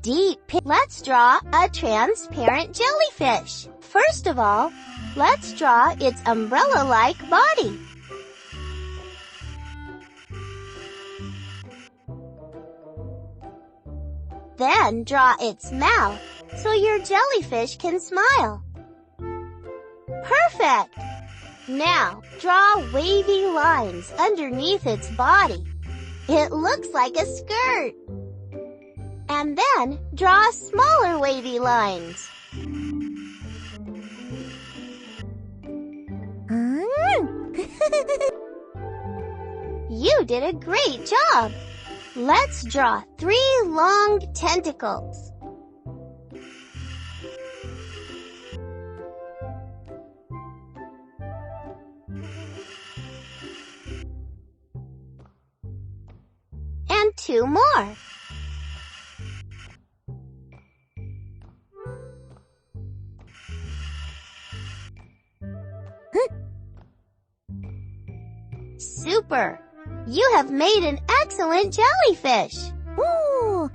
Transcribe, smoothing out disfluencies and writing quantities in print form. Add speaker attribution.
Speaker 1: deep pit. Let's draw a transparent jellyfish. First of all, let's draw its umbrella-like body. Then draw its mouth so your jellyfish can smile. Perfect! Now, draw wavy lines underneath its body. It looks like a skirt. And then, draw smaller wavy lines. You did a great job! Let's draw 3 long tentacles. And 2 more. Super! You have made an excellent jellyfish!
Speaker 2: Ooh!